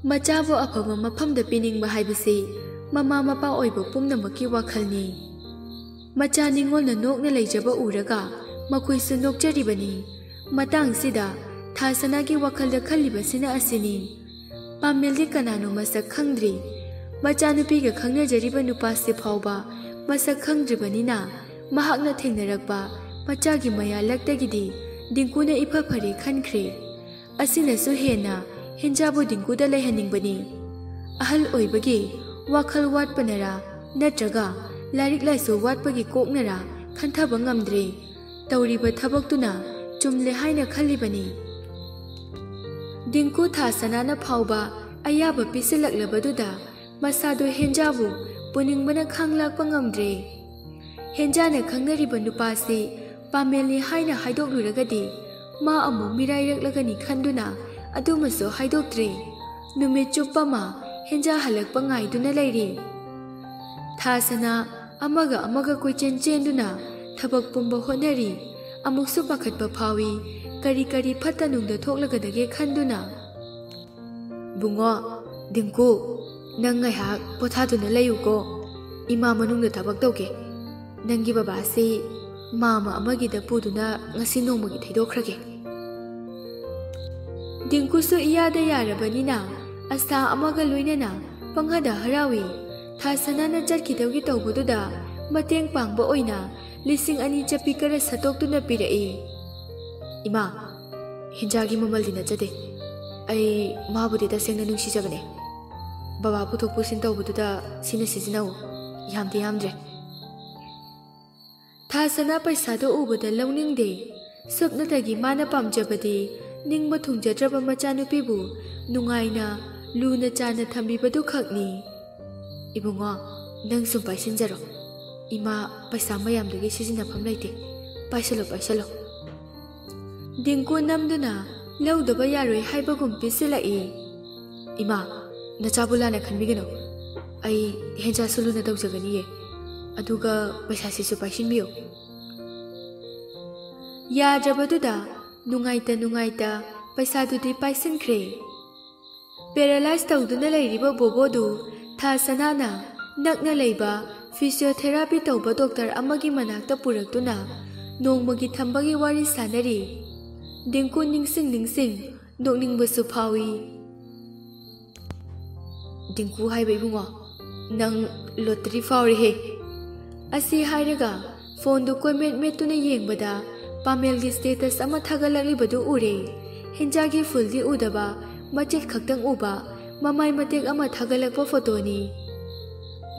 मचाबो अफबा मफमदा पिनिंगबा हाइबसे mama Mopa ओइबो पुमनमकी वाखलनी मचा निंगोलना नोकना लेजबा उरगा मखोइसु नोकजरिबनी मतांगसिदा थासनागी वखलदा खल्लिबसिना असिनी पामेलदि कनानो मसक खंद्री मचानुपीगा खंगनजरिबा नुपासे फावबा मसक खंद्रिबनिना महाकना थेंगनरकबा मचागी मया लक्तगिदी दिंकुना इफा फरे खनख्रे असिनसु हेना हिंजाबु दिंकुदा लेहनिंगबनी अहल ओइबगी वाखल वाटपनरा नत्रगा लारिक लाइसु वाटपगी कोकनरा खंथाबा ngamdre तौरीबा थबक्तुना चुमले हाइना खल्लिबनी दिंकु थासनाना फावबा अयाबा पिसिलक्लबदुदा मसादो हेंजाबु पुनिंगबना खांगलाकपा ngamdre हेंजाना खंगनरिबा नुपासे पामेलनि हाइना हाइदोकलुरगदि मा अमु मिराइरक्लगनि खंदुना अदुमसो हाइदोक्त्रे नुमित चुप्पमा हेंजा हलक्पा ngaiduna लेरी थासना अमगा अमगा कोइचेन चेंदुना थबक पुंबा होनरी अमुकसु पाखतबा फावी करी करी फत्तनुंगदा थोकलगदगे खंदुना बुंगो दिंकु नंग ngaiha पोथादुना लेयुको इमा मनुंगदा थबक तौके नंगी बाबासे मामा अमगिदा पुदुना ngasi nongmagi थैदोखरगे दिंकुसु इयादा यारबनिना असा अमगा लोइनना पंगदा हरावी थासनाना चटखिदौगी तौबदुदा मतेंग पांगबा ओइना लिसिंग अनि चपी कर सतोक्तुना पिरई इमा हिंजागी ममलदि नचदे आई माबुदि तसेंगना नुंसिजबने बाबा पुथोक पुसिन तौबदुदा सिना सिजिनाउ यामदे यामद्रे थासना पैसादो उबदा लौनिंगदे सुपनतगी माना पामजबदि निंगबा थुंजद्रबा मचानुपीबु नुंगाइना लूना चाना थम्बिबदु खकनी इबुंगो नंग सुम पाइसिनजरो इमा पैसा मयामदगी सिजिनाफम लैते पाइसलो पाइसलो दिंकु नमदुना लौदबा यारोय हाइबगुम पिसिलाई इमा नचाबुलाना खनबिगनो आई हेंजा सुलुना तौजगनिये अदुगा पैसा सिसु पाइसिनबियो याद्रबदुदा नुंगाइता पैसादुदि पाइसिनख्रे पैरालाइज तौदुना लैरिबा बोबोदु थासनाना नकना लैबा फिजियोथेरापी तौबा डॉक्टर अमगी मनाक्ता पुरक्तुना नोंमगी थंबगी वारी सानरी दिंकु निंसिंग नोकनिंगबसु फावी दिंकु हाइबा इबुंगो नंग लॉटरी फावरी हे असी हाइरगा फोन दु कोमेट मेतुना येंगबदा पामेलगी स्टेटस अमा थागललिबदु उरे हिंजागी फुलदी उदबा मचेत खक्तंग उबा ममाई मतेक अमा थागलकपा फोटोनी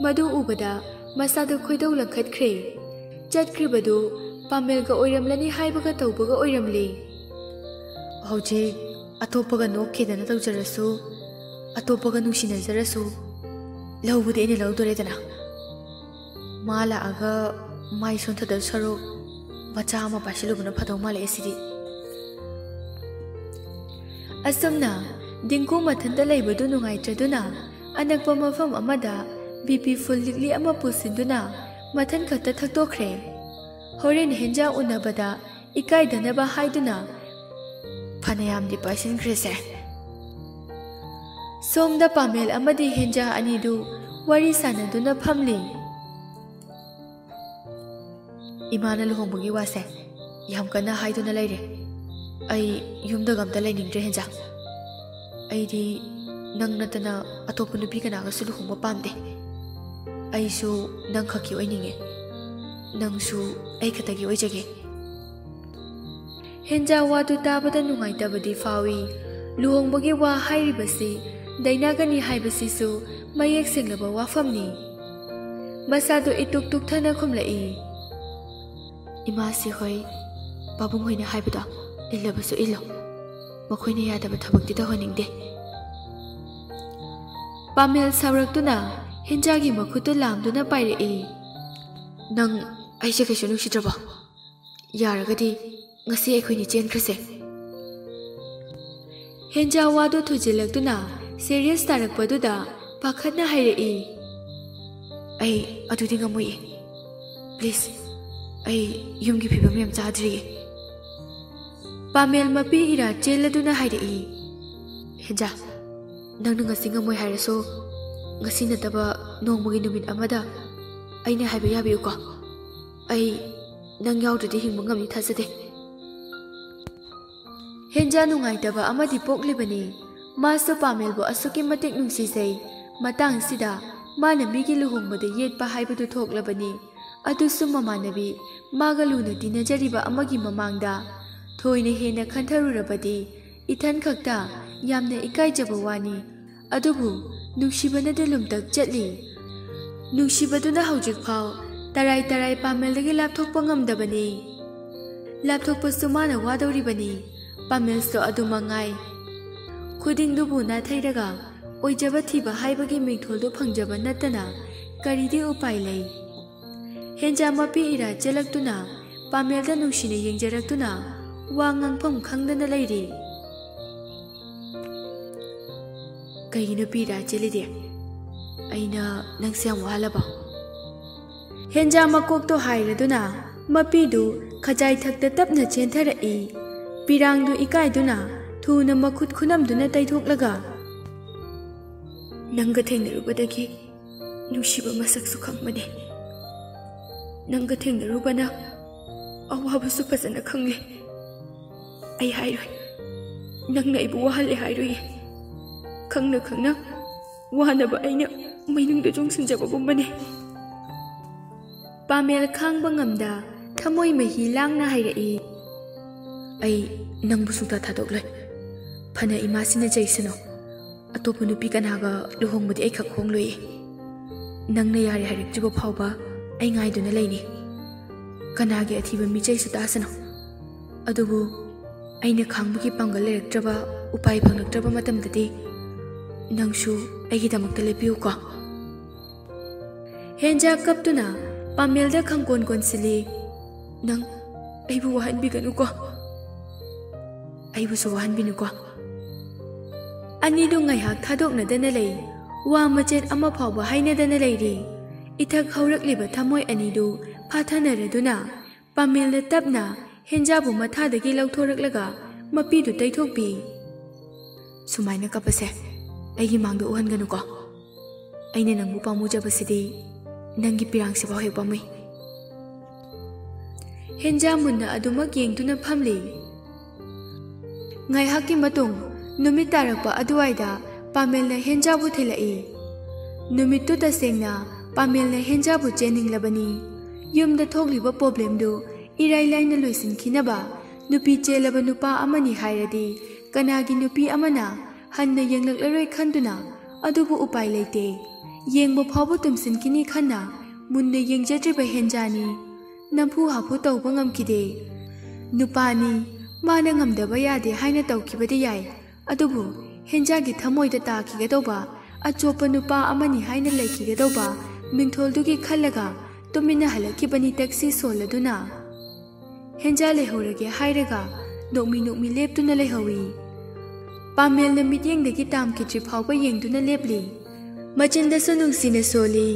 मदु उबदा मसादु खोइदौ लंखतख्रे चटख्रिबदु पामेलगा ओइरमलनी हाइबगा तौबगा ओइरमले हौजे अतोपगा नोखेदना तौजरसु अतोपगा नुसिनजरसु लौबुदे एने लौदोरेदना माला आगा माइ सोंथद सरो मचा अमा पासिलुबना फदौ माले एसिदि असमना दिंकु मथंदा लैबदु नुंगाइत्रदुना अनकपा मफम अमदा बीपी फुल लिगली अमा पुसिंदुना मथन खत्ता थक्तोख्रे होरेन हेंजा उनबदा इकाइदनबा हाइदुना फनयामदि पाइसिनख्रेसे सोमदा पामेल अमदि हेंजा अनिदु वारी सानदुना फमली इमाना लुहोंबगी वासे याम कन्ना हाइदुना लैरे आई युमदा गमदा लैनिंग्रे हेंजा आईदी नंग नतना अतोप नुपी कनागसु लुहोंबा पामदे आईसु नंग खकी ओइनिंगे नंगसु आई खतगी ओइजगे हेंजा वादु ताबदा नुंगाइतबदि फावी लुहोंबगी वा हाइरिबसि दैनागनी हाइबसिसु मयेक सेंगलबा वाफमनी मसादु इतुक तुक थना खुमलाई इमासी होय बाबुंग होइना हाइबदा इल्लबसु इल्लो मखोइना यादबा थबक्ति तहोनिंगदे पामेल सावरक्तुना हिंजागी मखुतु लामदुना पाइरई नंग आइसे कैसु नुसिद्रबा यारगदि ngasi akhoi chenkrase henja wadu thujilaktuna serious tarakpaduda pakhatna hairei ai adudi ngamui please ai yumgi phibam yam chadri pamel mapi ira cheladuna hairei henja ꯅꯪꯅ ꯉꯁꯤ ꯉꯝꯃꯣꯏ ꯍꯥꯏꯔꯁꯨ ꯉꯁꯤ ꯅꯠꯇꯕ ꯅꯣꯡꯃꯒꯤ ꯅꯨꯃꯤꯠ ꯑꯃꯗ ꯑꯩꯅ ꯍꯥꯏꯕ ꯌꯥꯕꯤꯌꯨꯀꯣ ꯑꯩ ꯅꯪ ꯌꯥꯎꯗ꯭ꯔꯗꯤ ꯍꯤꯡꯕ ꯉꯝꯅꯤ ꯊꯥꯖꯗꯦ ꯍꯦꯟꯖꯥ ꯅꯨꯡꯉꯥꯏꯇꯕ ꯑꯃꯗꯤ ꯄꯣꯛꯂꯤꯕꯅꯤ ꯃꯥꯁꯨ ꯄꯥꯃꯦꯜꯕꯨ ꯑꯁꯨꯛꯀꯤ ꯃꯇꯤꯛ ꯅꯨꯡꯁꯤꯖꯩ ꯃꯇꯥꯡꯁꯤꯗ ꯃꯥꯅ ꯃꯤꯒꯤ ꯂꯨꯍꯣꯡꯕꯗ ꯌꯦꯠꯄ ꯍꯥꯏꯕꯗꯨ ꯊꯣꯛꯂꯕꯅꯤ ꯑꯗꯨꯁꯨ ꯃꯃꯥꯟꯅꯕꯤ ꯃꯥꯒ ꯂꯨꯅ ꯇꯤꯟꯅꯖꯔꯤꯕ ꯑꯃꯒꯤ ꯃꯃꯥꯡꯗ ꯊꯣꯏꯅ ꯍꯦꯟꯅ ꯈꯟꯊꯔꯨꯔꯕꯗꯤ ꯏꯊꯟ ꯈꯛꯇ ꯌꯥꯝꯅ ꯏꯀꯥꯏꯖꯕ ꯋꯥꯅꯤ ꯑꯗꯨꯕꯨ ꯅꯨꯡꯁꯤꯕꯅꯗꯤ ꯂꯨꯝꯇꯛ ꯆꯠꯂꯤ ꯅꯨꯡꯁꯤꯕꯗꯨꯅ ꯍꯧꯖꯤꯛꯐꯥꯎ ꯇꯔꯥꯏ ꯇꯔꯥꯏ ꯄꯥꯃꯦꯜꯗꯒꯤ ꯂꯥꯞꯊꯣꯛꯄ ꯉꯝꯗꯕꯅꯤ ꯂꯥꯞꯊꯣꯛꯄꯁꯨ ꯃꯥꯅ ꯋꯥꯗꯧꯔꯤꯕꯅꯤ ꯄꯥꯃꯦꯜꯁꯨ ꯑꯗꯨꯃꯉꯥꯏ ꯈꯨꯗꯤꯡꯗꯨꯕꯨ ꯅꯥꯊꯩꯔꯒ ꯑꯣꯏꯖꯕ ꯊꯤꯕ ꯍꯥꯏꯕꯒꯤ ꯃꯤꯡꯊꯣꯜꯗꯨ ꯐꯪꯖꯕ ꯅꯠꯇꯅ ꯀꯔꯤꯗꯤ ꯎꯄꯥꯏ ꯂꯩ ꯍꯦꯟꯖꯥ ꯃꯄꯤ ꯏꯔꯥ ꯆꯦꯜꯂꯛꯇꯨꯅ ꯄꯥꯃꯦꯜꯗ ꯅꯨꯡꯁꯤꯅ ꯌꯦꯡꯖꯔꯛꯇꯨꯅ ꯋꯥ ꯉꯥꯡꯐꯝ ꯈꯪꯗꯅ ꯂꯩꯔꯤ ꯀꯩꯒꯤꯅꯣ ꯄꯤꯔꯥ ꯆꯦꯜꯂꯤꯗꯤ ꯑꯩꯅ ꯅꯪꯁꯦ ꯌꯥꯝ ꯋꯥꯍꯜꯂꯕ ꯍꯦꯟꯖꯥ ꯃꯀꯣꯛꯇꯣ ꯍꯥꯏꯔꯗꯨꯅ ꯃꯄꯤꯗꯨ ꯈꯖꯥꯏ ꯊꯛꯇ ꯇꯞꯅ ꯆꯦꯟꯊꯔꯛꯏ ꯄꯤꯔꯥꯡꯗꯨ ꯏꯀꯥꯏꯗꯨꯅ ꯊꯨꯅ ꯃꯈꯨꯠ ꯈꯨꯅꯝꯗꯨꯅ ꯇꯩꯊꯣꯛꯂꯒ ꯅꯪꯒ ꯊꯦꯡꯅꯔꯨꯕꯗꯒꯤ ꯅꯨꯡꯁꯤꯕ ꯃꯁꯛꯁꯨ ꯈꯪꯕꯅꯤ ꯅꯪꯒ ꯊꯦꯡꯅꯔꯨꯕꯅ ꯑꯋꯥꯕꯁꯨ ꯐꯖꯅ ꯈꯪꯂꯦ ꯑꯩ ꯍꯥꯏꯔꯣꯏ ꯅꯪꯅ ꯑꯩꯕꯨ ꯋꯥꯍꯜꯂꯦ ꯍꯥꯏꯔꯣꯏꯌꯦ ꯈꯪꯅ ꯈꯪꯅ ꯋꯥꯅꯕ ꯑꯩꯅ ꯃꯩꯅꯨꯡꯗ ꯆꯣꯡꯁꯤꯟꯖꯕꯒꯨꯝꯕꯅꯤ ꯄꯥꯃꯦꯜ ꯈꯥꯡꯕ ꯉꯝꯗ ꯊꯃꯣꯏ ꯃꯍꯤ ꯂꯥꯡꯅ ꯍꯥꯏꯔꯛꯏ ꯑꯩ ꯅꯪꯕꯨ ꯁꯨꯡꯊꯥ ꯊꯥꯗꯣꯛꯂꯣꯏ ꯐꯅ ꯏꯃꯥꯁꯤꯅ ꯆꯩꯁꯅꯨ ꯑꯇꯣꯞꯄ ꯅꯨꯄꯤ ꯀꯅꯥꯒ ꯂꯨꯍꯣꯡꯕꯗꯤ ꯑꯩ ꯈꯛ ꯍꯣꯡꯂꯣꯏꯌꯦ ꯅꯪꯅ ꯌꯥꯔꯦ ꯍꯥꯏꯔꯛꯇ꯭ꯔꯤꯕ ꯐꯥꯎꯕ ꯑꯩ ꯉꯥꯏꯗꯨꯅ ꯂꯩꯅꯤ ꯀꯅꯥꯒꯤ ꯑꯊꯤꯕ ꯃꯤꯆꯩꯁꯨ ꯇꯥꯁꯅꯨ ꯑꯗꯨꯕꯨ ꯑꯩꯅ ꯈꯥꯡꯕꯒꯤ ꯄꯥꯡꯒꯜ ꯂꯩꯔꯛꯇ꯭ꯔꯕ ꯎꯄꯥꯏ ꯐꯪꯂꯛꯇ꯭ꯔꯕ ꯃꯇꯝꯗꯗꯤ ꯅꯪꯁꯨ ꯑꯩꯒꯤꯗꯃꯛꯇ ꯂꯦꯞꯄꯤꯌꯨꯀꯣ ꯍꯦꯟꯖꯥ ꯀꯞꯇꯨꯅ ꯄꯥꯃꯦꯜꯗ ꯈꯪꯀꯣꯟ ꯀꯣꯟꯁꯤꯜꯂꯤ ꯅꯪ ꯑꯩꯕꯨ ꯋꯥꯍꯟꯕꯤꯒꯅꯨꯀꯣ ꯑꯩꯕꯨꯁꯨ ꯋꯥꯍꯟꯕꯤꯅꯨꯀꯣ ꯑꯅꯤꯗꯨ ꯉꯥꯏꯍꯥꯛ ꯊꯥꯗꯣꯛꯅꯗꯅ ꯂꯩ ꯋꯥ ꯃꯆꯦꯠ ꯑꯃ ꯐꯥꯎꯕ ꯍꯥꯏꯅꯗꯅ ꯂꯩꯔꯤ ꯏꯊꯛ ꯍꯧꯔꯛꯂꯤꯕ ꯊꯃꯣꯏ ꯑꯅꯤꯗꯨ ꯐꯥꯊꯅꯔꯗꯨꯅ ꯄꯥꯃꯦꯜꯅ ꯇꯞꯅ ꯍꯦꯟꯖꯥꯕꯨ ꯃꯊꯥꯗꯒꯤ ꯂꯧꯊꯣꯔꯛꯂꯒ ꯃꯄꯤꯗꯨ ꯇꯩꯊꯣꯛꯄꯤ ꯁꯨꯃꯥꯏꯅ ꯀꯞꯄꯁꯦ ꯑꯩꯒꯤ ꯃꯥꯡꯗ ꯎꯍꯟꯒꯅꯨꯀꯣ ꯑꯩꯅ ꯅꯪꯕꯨ ꯄꯥꯝꯃꯨꯖꯕꯁꯤꯗꯤ ꯅꯪꯒꯤ ꯄꯤꯔꯥꯡꯁꯤꯐꯥꯎ ꯍꯦꯛ ꯄꯥꯝꯃꯨꯏ ꯍꯦꯟꯖꯥ ꯃꯨꯟꯅ ꯑꯗꯨꯃꯛ ꯌꯦꯡꯗꯨꯅ ꯐꯝꯂꯤ ꯉꯥꯏꯍꯥꯛꯀꯤ ꯃꯇꯨꯡ ꯅꯨꯃꯤꯠ ꯇꯥꯔꯛꯄ ꯑꯗꯨꯋꯥꯏꯗ ꯄꯥꯃꯦꯜꯅ ꯍꯦꯟꯖꯥꯕꯨ ꯊꯤꯜꯂꯛꯏ ꯅꯨꯃꯤꯠꯇꯨ ꯇꯁꯦꯡꯅ ꯄꯥꯃꯦꯜꯅ ꯍꯦꯟꯖꯥꯕꯨ ꯆꯦꯟꯅꯤꯡꯂꯕꯅꯤ ꯌꯨꯝꯗ ꯊꯣꯛꯂꯤꯕ ꯄ꯭ꯔꯣꯕ꯭ꯂꯦꯝꯗꯨ ꯏꯔꯥꯏ ꯂꯥꯏꯅ ꯂꯣꯏꯁꯤꯟꯈꯤꯅꯕ ꯅꯨꯄꯤ ꯆꯦꯜꯂꯕ ꯅꯨꯄꯥ ꯑꯃꯅꯤ ꯍꯥꯏꯔꯗꯤ ꯀꯅꯥꯒꯤ ꯅꯨꯄꯤ ꯑꯃꯅ ꯍꯟꯅ ꯌꯦꯡꯂꯛꯂꯔꯣꯏ ꯈꯟꯗꯨꯅ ꯑꯗꯨꯕꯨ ꯎꯄꯥꯏ ꯂꯩꯇꯦ ꯌꯦꯡꯕ ꯐꯥꯎꯕ ꯇꯨꯝꯁꯤꯟꯈꯤꯅꯤ ꯈꯟꯅ ꯃꯨꯟꯅ ꯌꯦꯡꯖꯗ꯭ꯔꯤꯕ ꯍꯦꯟꯖꯥꯅꯤ ꯅꯝꯐꯨ ꯍꯥꯐꯨ ꯇꯧꯕ ꯉꯝꯈꯤꯗꯦ ꯅꯨꯄꯥꯅꯤ ꯃꯥꯅ ꯉꯝꯗꯕ ꯌꯥꯗꯦ ꯍꯥꯏꯅ ꯇꯧꯈꯤꯕꯗꯤ ꯌꯥꯏ ꯑꯗꯨꯕꯨ ꯍꯦꯟꯖꯥꯒꯤ ꯊꯃꯣꯏꯗ ꯇꯥꯈꯤꯒꯗꯧꯕ ꯑꯆꯣꯞꯄ ꯅꯨꯄꯥ ꯑꯃꯅꯤ ꯍꯥꯏꯅ ꯂꯩꯈꯤꯒꯗꯧꯕ ꯃꯤꯡꯊꯣꯜꯗꯨꯒꯤ ꯈꯜꯂꯒ ꯇꯨꯃꯤꯟꯅ ꯍꯜꯂꯛꯈꯤꯕꯅꯤ ꯇꯦꯛꯁꯤ ꯁꯣꯜꯂꯗꯨꯅ ꯍꯦꯟꯖꯥ ꯂꯩꯍꯧꯔꯒꯦ ꯍꯥꯏꯔꯒ ꯅꯣꯛꯃꯤ ꯅꯣꯛꯃꯤ ꯂꯦꯞꯇꯨꯅ ꯂꯩꯍꯧꯏ ꯄꯥꯃꯦꯜꯅ ꯃꯤꯠꯌꯦꯡꯗꯒꯤ ꯇꯥꯝꯈꯤꯗ꯭ꯔꯤ ꯐꯥꯎꯕ ꯌꯦꯡꯗꯨꯅ ꯂꯦꯞꯂꯤ ꯃꯆꯤꯟꯗꯁꯨ ꯅꯨꯡꯁꯤꯅ ꯁꯣꯜꯂꯤ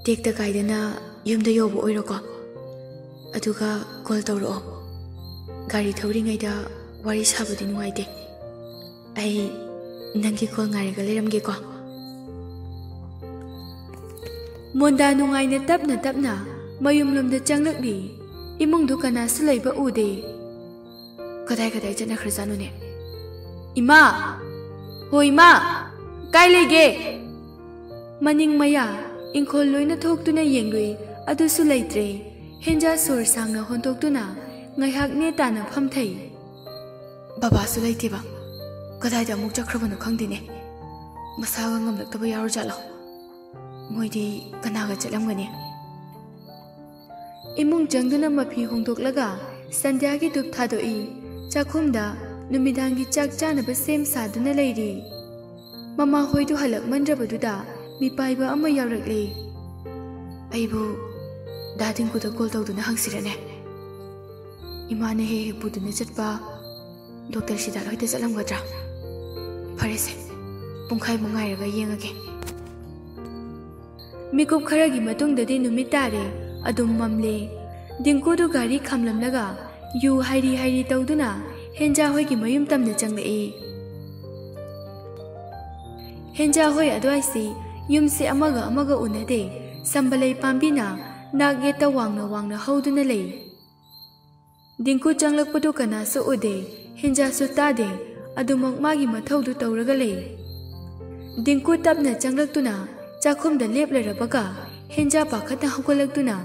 ꯇꯦꯛꯇ ꯀꯥꯏꯗꯅ ꯌꯨꯝꯗ ꯌꯧꯕ ꯑꯣꯏꯔꯣꯀꯣ ꯑꯗꯨꯒ ꯀꯣꯜ ꯇꯧꯔꯛꯑꯣ ꯒꯥꯔꯤ ꯊꯧꯔꯤꯉꯩꯗ ꯋꯥꯔꯤ ꯁꯥꯕꯗꯤ ꯅꯨꯡꯉꯥꯏꯇꯦ ꯑꯩ ꯅꯪꯒꯤ ꯀꯣꯜ ꯉꯥꯏꯔꯒ ꯂꯩꯔꯝꯒꯦꯀꯣ ꯃꯣꯟꯗꯥ ꯅꯨꯡꯉꯥꯏꯅ ꯇꯞꯅ ꯇꯞꯅ ꯃꯌꯨꯝꯂꯣꯝꯗ ꯆꯪꯂꯛꯂꯤ ꯏꯃꯨꯡꯗꯨ ꯀꯅꯥꯁꯨ ꯂꯩꯕ ꯎꯗꯦ ꯀꯗꯥꯏ ꯀꯗꯥꯏ ꯆꯠꯅꯈ꯭ꯔꯖꯥꯠꯅꯣꯅꯦ ꯏꯃꯥ ꯍꯣꯏ ꯏꯃꯥ ꯀꯥꯏ ꯂꯩꯒꯦ ꯃꯅꯤꯡ ꯃꯌꯥ ꯏꯪꯈꯣꯜ ꯂꯣꯏꯅ ꯊꯣꯛꯇꯨꯅ ꯌꯦꯡꯂꯨꯏ ꯑꯗꯨꯁꯨ ꯂꯩꯇ꯭ꯔꯦ ꯍꯦꯟꯖꯥ ꯁꯣꯔ ꯁꯥꯡꯅ ꯍꯣꯟꯇꯣꯛꯇꯨꯅ ꯉꯥꯏꯍꯥꯛ ꯅꯦꯇꯥꯅ ꯐꯝꯊꯩ ꯕꯕꯥꯁꯨ ꯂꯩꯇꯦꯕ ꯀꯗꯥꯏꯗ ꯑꯃꯨꯛ ꯆꯠꯈ꯭ꯔꯕꯅꯣ ꯈꯪꯗꯦꯅꯦ ꯃꯁꯥꯒ ꯉꯝꯂꯛꯇꯕ ꯌꯥꯎꯔꯖꯥꯠꯂꯣ ꯃꯣꯏꯗꯤ ꯀꯅꯥꯒ ꯆꯠꯂꯝꯒꯅꯤ ꯏꯃꯨꯡ ꯆꯪꯗꯨꯅ ꯃꯐꯤ ꯍꯣꯡꯗꯣꯛꯂꯒ ꯁꯟꯙ꯭ꯌꯥꯒꯤ ꯙꯨꯞ ꯊꯥꯗꯣꯛꯏ ꯆꯥꯛꯈꯨꯝꯗ ꯅꯨꯃꯤꯗꯥꯡꯒꯤ ꯆꯥꯛ ꯆꯥꯅꯕ ꯁꯦꯝ ꯁꯥꯗꯨꯅ ꯂꯩꯔꯤ ꯃꯃꯥ ꯍꯣꯏꯗꯨ ꯍꯜꯂꯛꯃꯟꯗ꯭ꯔꯕꯗꯨꯗ ꯃꯤꯄꯥꯏꯕ ꯑꯃ ꯌꯥꯎꯔꯛꯂꯤ ꯑꯩꯕꯨ ꯗꯥ ꯗꯤꯡꯀꯨꯗ ꯀꯣꯜ ꯇꯧꯗꯨꯅ ꯍꯪꯁꯤꯔꯅꯦ ꯏꯃꯥꯅ ꯍꯦꯛ ꯍꯦꯛ ꯄꯨꯗꯨꯅ ꯆꯠꯄ ꯗꯣꯛꯇꯔ ꯁꯤꯗꯥꯠ ꯍꯣꯏꯗ ꯆꯠꯂꯝꯒꯗ꯭ꯔꯥ ꯐꯔꯦꯁꯦ ꯄꯨꯡꯈꯥꯏꯃꯨꯛ ꯉꯥꯏꯔꯒ ꯌꯦꯡꯉꯒꯦ ꯃꯤꯀꯨꯞ ꯈꯔꯒꯤ ꯃꯇꯨꯡꯗꯗꯤ ꯅꯨꯃꯤꯠ ꯇꯥꯔꯦ ꯑꯗꯨꯝ ꯃꯝꯂꯦ ꯗꯤꯡꯀꯨꯗꯨ ꯒꯥꯔꯤ ꯈꯥꯝꯂꯝꯂꯒ ꯌꯨ ꯍꯥꯏꯔꯤ ꯍꯥꯏꯔꯤ ꯇꯧꯗꯨꯅ ꯍꯦꯟꯖꯥ ꯍꯣꯏꯒꯤ ꯃꯌꯨꯝ ꯇꯝꯅ ꯆꯪꯂꯛꯏ Henja hoi adwaisi yumsi amaga amaga unade sambalai pambina nageta wangna hauduna lei. Dinku changlakpadu kana su ude Henja su tade adumak magi mathaudu tauraga lei. Dinku tapna changlaktuna chakhumda leplarabaka Henja pakhatna hugalaktuna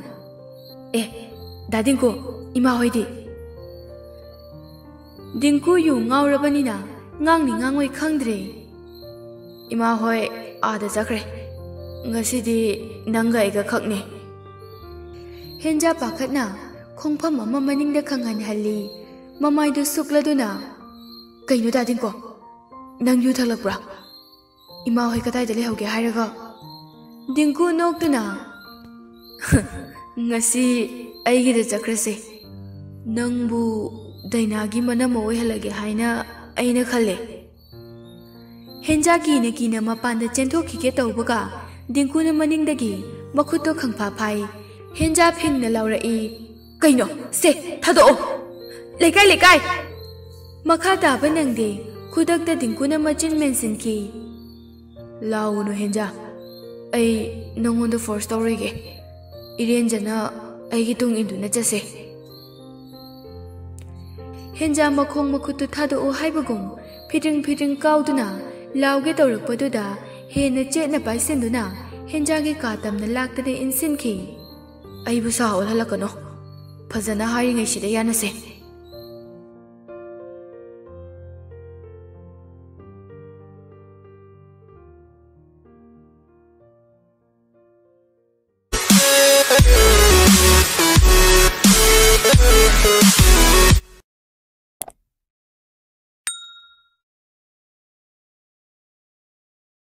dadinku ima hoidi. Dinku yu ngaurabanina ngangni ngangwai khangdre. Ima hoi ada chakre ngasidi nanga iga khakne. Henja pakhatna khongpham ama maningda khangan halli mamaidu sukladuna kainu dadinko nang yu thalakbra ima hoi katai dale hoge hairaga. Dinku noktuna ngasi aigida chakrase nangbu dainagi manam oihalage haina aina khalle. Henja kina mapanda chenthokike tawbaga Dinkuna maningdagi makhuto khangpha phai. Henja phingna laurai kaino se thado lekai makha taba nangde khudakta Dinkuna machin mention ki launo Henja ai nangonda force tawrige irenjana aigi tung induna chase. Henja makhong makhutu thado haibagum phiding kauduna lauge tawrakpaduda hena chetna paisenduna Henja ge katamna laktade insinki aibu sa olhalakano phajana haringai sida yanase.